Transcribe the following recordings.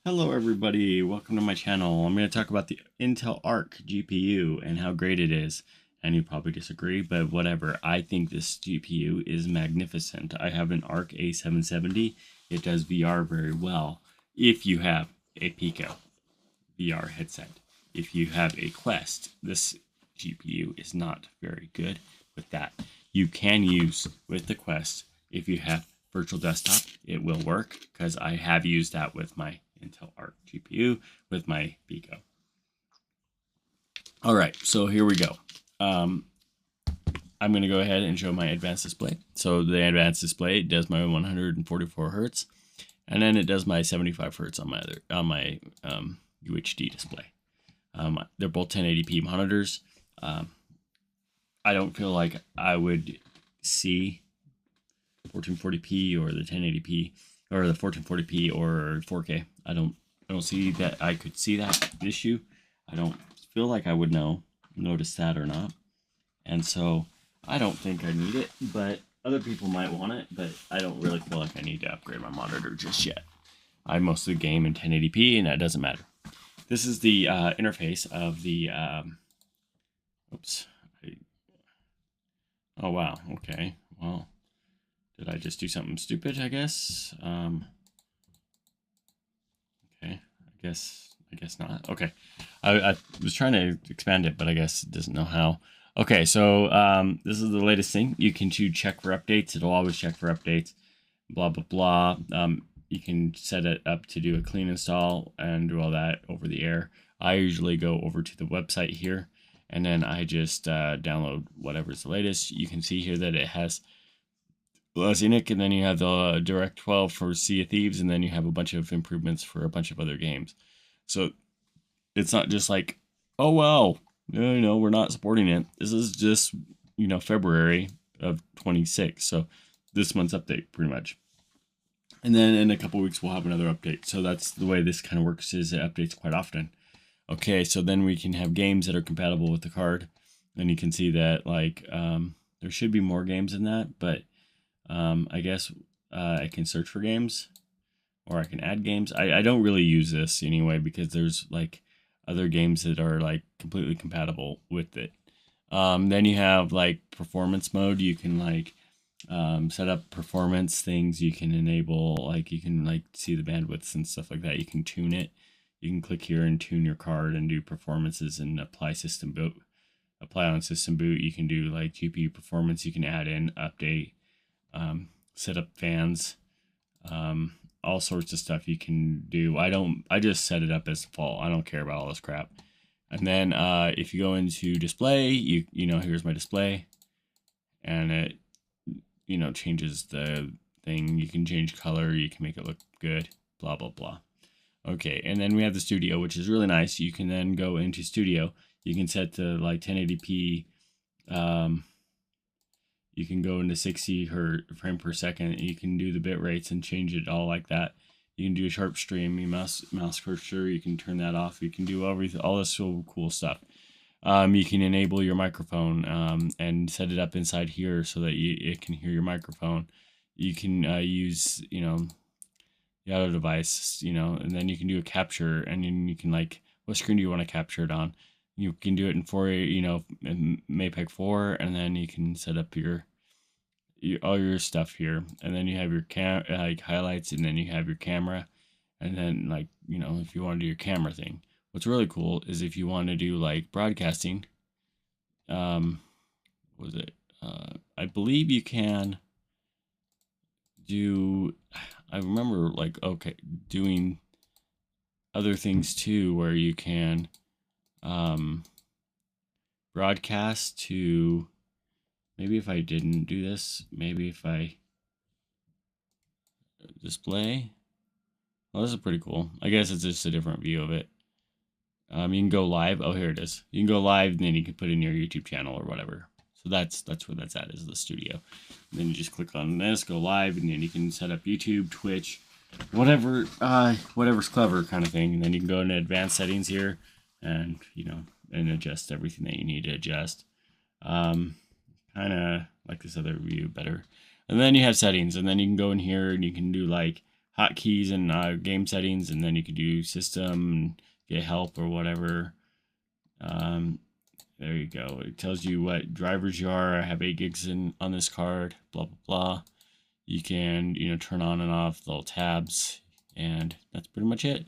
Hello everybody, welcome to my channel. I'm going to talk about the Intel Arc GPU and how great it is. And you probably disagree, but whatever. I think this GPU is magnificent. I have an Arc A770. It does VR very well if you have a pico VR headset. If you have a Quest, this GPU is not very good with that. You can use with the Quest if you have virtual desktop, it will work because I have used that with my Intel Arc GPU with my pico. All right, so here we go. I'm going to go ahead and show my advanced display. So the advanced display does my 144 hertz, and then it does my 75 hertz on my UHD display. They're both 1080p monitors. I don't feel like I would see 1440p or the 1080p or the 1440p or 4K. I don't see that I could see that issue. I don't feel like I would notice that or not. And so I don't think I need it, but other people might want it, but I don't really feel like I need to upgrade my monitor just yet. I mostly game in 1080p and that doesn't matter. This is the interface of the, oops. Oh, wow. Okay. Well, did I just do something stupid, I guess? Okay. I guess not. Okay. I was trying to expand it, but I guess it doesn't know how. Okay, so this is the latest thing. You can check for updates. It'll always check for updates. Blah, blah, blah. You can set it up to do a clean install and do all that over the air. I usually go over to the website here, and then I just download whatever's the latest. You can see here that it has Scenic, and then you have the Direct 12 for Sea of Thieves, and then you have a bunch of improvements for a bunch of other games. So it's not just like, oh well, we're not supporting it. This is just February of 26, so this month's update pretty much. And then in a couple weeks we'll have another update. So that's the way this kind of works, is it updates quite often. Okay, so then we can have games that are compatible with the card, and you can see that like there should be more games than that, but I guess I can search for games, or I can add games. I don't really use this anyway because there's like other games that are like completely compatible with it. Then you have like performance mode. You can like set up performance things. You can enable, like, you can like see the bandwidths and stuff like that. You can tune it. You can click here and tune your card and do performances and apply system boot. Apply on system boot. You can do like GPU performance. You can add in, update, set up fans, all sorts of stuff you can do. I just set it up as default. I don't care about all this crap. And then if you go into display, here's my display, and it changes the thing. You can change color, you can make it look good, blah blah blah. Okay, and then we have the studio, which is really nice. You can then go into studio. You can set to like 1080p. You can go into 60 frame per second. You can do the bit rates and change it all like that. You can do a sharp stream, you mouse cursor. You can turn that off. You can do everything, all this so cool stuff. You can enable your microphone and set it up inside here so that it can hear your microphone. You can use the auto device, and then you can do a capture, and then you can like, what screen do you want to capture it on? You can do it in in MAPEG 4, and then you can set up all your stuff here, and then you have your highlights, and then you have your camera, and then like if you want to do your camera thing. What's really cool is if you want to do like broadcasting, was it? I believe you can do. I remember like doing other things too, where you can broadcast to, maybe if I didn't do this, maybe if I display. Well, this is pretty cool. I guess it's just a different view of it. You can go live. Oh, here it is. You can go live, and then you can put in your YouTube channel or whatever. So that's where that's at, is the studio. And then you just click on this, go live, and then you can set up YouTube, Twitch, whatever's clever kind of thing. And then you can go into advanced settings here, and and adjust everything that you need to adjust. Kind of like this other view better. And then you have settings, and then you can go in here and you can do like hotkeys and game settings, and then you can do system and get help or whatever. There you go. It tells you what drivers you are. I have 8 gigs on this card. Blah blah blah. You can turn on and off the little tabs, and that's pretty much it.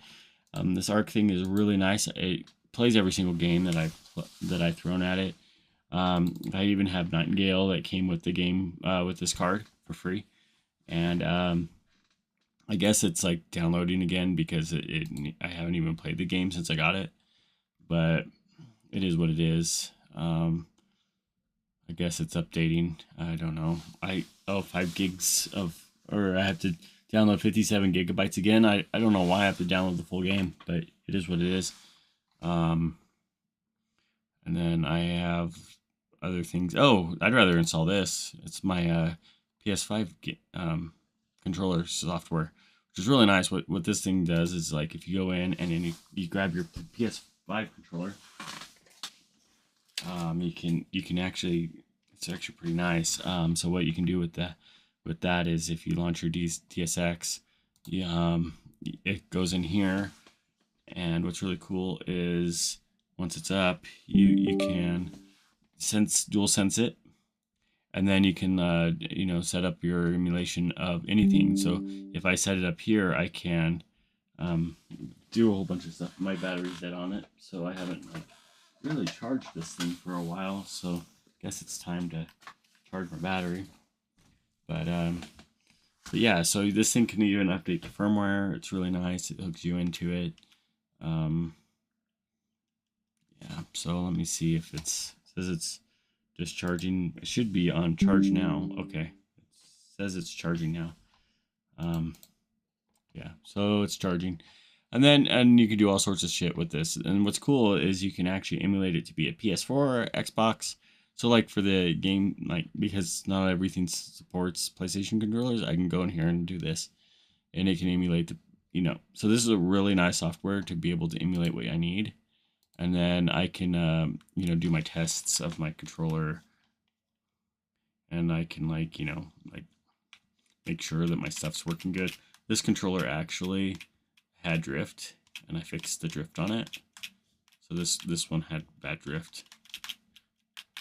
This arc thing is really nice. It plays every single game that I've thrown at it. I even have Nightingale that came with the game with this card for free, and I guess it's like downloading again because I haven't even played the game since I got it, but it is what it is. I guess it's updating. I don't know. 5 gigs or I have to download 57 gigabytes again. I don't know why I have to download the full game, but it is what it is. And then I have other things. Oh, I'd rather install this. It's my PS5 controller software, which is really nice. What this thing does is, like, if you go in and then you grab your PS5 controller, you can actually, it's actually pretty nice. So what you can do with that is, if you launch your DSX, it goes in here, and what's really cool is once it's up, you can dual sense it, and then you can set up your emulation of anything. So if I set it up here, I can do a whole bunch of stuff. My battery's dead on it, so I haven't really charged this thing for a while, so I guess it's time to charge my battery. But yeah, so this thing can even update the firmware. It's really nice. It hooks you into it. Yeah, so let me see if it says it's just charging. It should be on charge now. Okay, it says it's charging now. Yeah, so it's charging. And you can do all sorts of shit with this. And what's cool is you can actually emulate it to be a PS4 or Xbox. So, like, for the game, like, because not everything supports PlayStation controllers, I can go in here and do this, and it can emulate so this is a really nice software to be able to emulate what I need. And then I can do my tests of my controller, and I can like make sure that my stuff's working good. This controller actually had drift, and I fixed the drift on it. So this one had bad drift.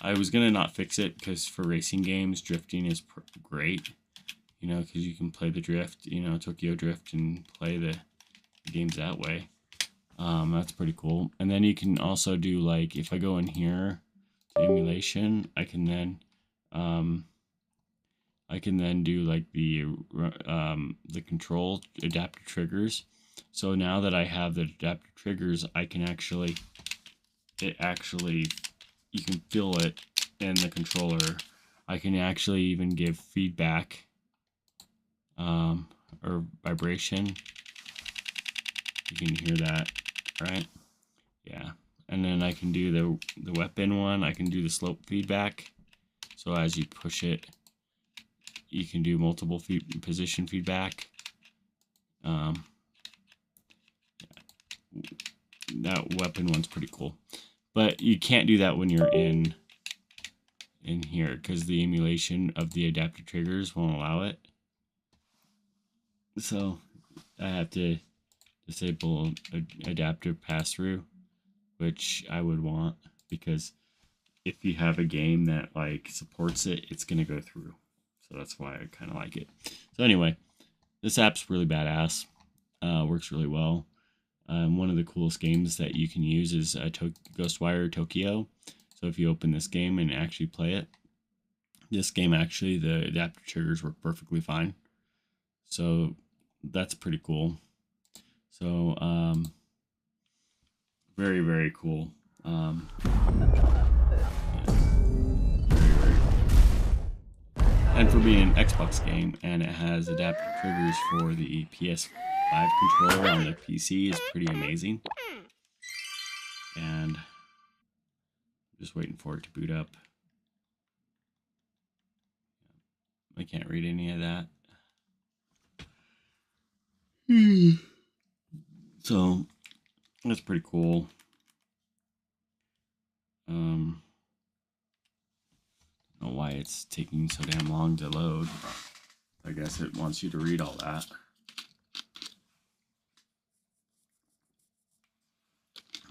I was gonna not fix it because for racing games, drifting is great, because you can play the drift, Tokyo Drift, and play the games that way. That's pretty cool. And then you can also do, like, if I go in here to emulation, I can then do like the control adaptive triggers. So now that I have the adaptive triggers, I can you can feel it in the controller. I can actually even give feedback or vibration. You can hear that, right? Yeah. And then I can do the weapon one. I can do the slope feedback. So as you push it, you can do multiple position feedback. That weapon one's pretty cool, but you can't do that when you're in here because the emulation of the adaptive triggers won't allow it. So I have to disable adaptive pass-through, which I would want, because if you have a game that like supports it, it's gonna go through. So that's why I kind of like it. So anyway, this app's really badass. Works really well. One of the coolest games that you can use is Ghostwire Tokyo. So if you open this game and actually play it, this game actually, the adaptive triggers work perfectly fine. So that's pretty cool. So very, very cool. Yeah. Very, very cool. And for being an Xbox game, and it has adaptive triggers for the PS5 controller on the PC, is pretty amazing. And just waiting for it to boot up. I can't read any of that. So that's pretty cool. I don't know why it's taking so damn long to load. I guess it wants you to read all that.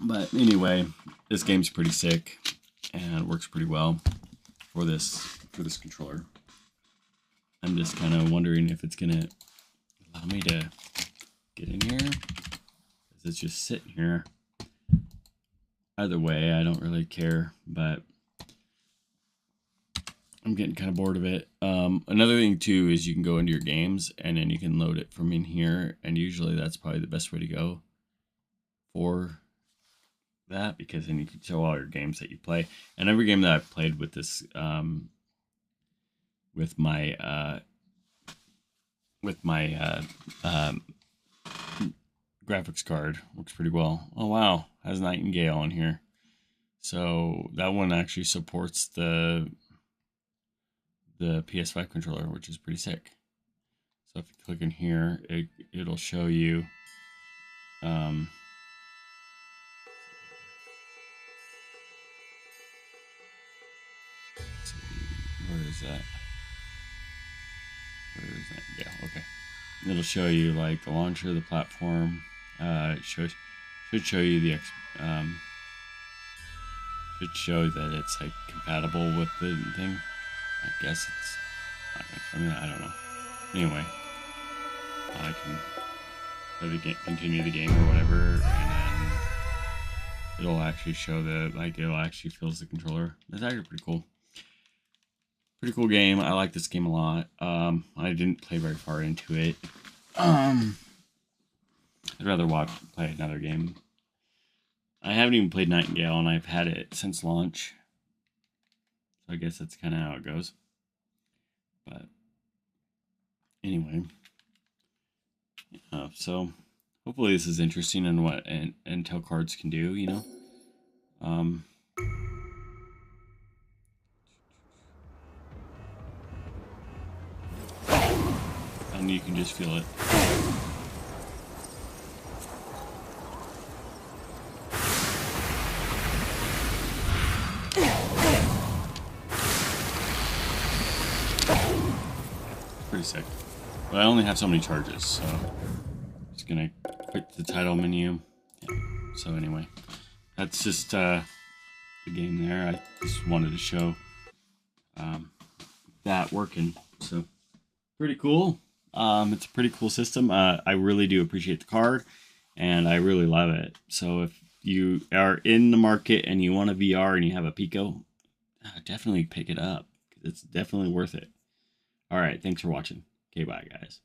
But anyway, this game's pretty sick and works pretty well for this controller. I'm just kind of wondering if it's gonna allow me to get in here, because it's just sitting here. Either way, I don't really care, but I'm getting kind of bored of it. Another thing too is you can go into your games and then you can load it from in here, and usually that's probably the best way to go for that, because then you can show all your games that you play. And every game that I've played with this with my graphics card works pretty well. Oh wow, has Nightingale on here, so that one actually supports the PS5 controller, which is pretty sick. So if you click in here, it'll show you let's see, where is that? Yeah, okay. It'll show you like the launcher, the platform. It should show you the should show that it's like compatible with the thing. I guess it's. I mean, I don't know. Anyway, I can continue the game or whatever, and then it'll actually show it'll actually fills the controller. It's actually pretty cool. Pretty cool game. I like this game a lot. I didn't play very far into it. I'd rather play another game. I haven't even played Nightingale, and I've had it since launch. So I guess that's kind of how it goes. But anyway, so hopefully this is interesting in what Intel cards can do, you know. And you can just feel it. Pretty sick. But I only have so many charges, so I'm just gonna quit the title menu. Yeah. So anyway, that's just the game there. I just wanted to show that working. So pretty cool. It's a pretty cool system. I really do appreciate the card, and I really love it. So if you are in the market and you want a VR and you have a Pico, definitely pick it up. It's definitely worth it. All right, thanks for watching. Okay, bye, guys.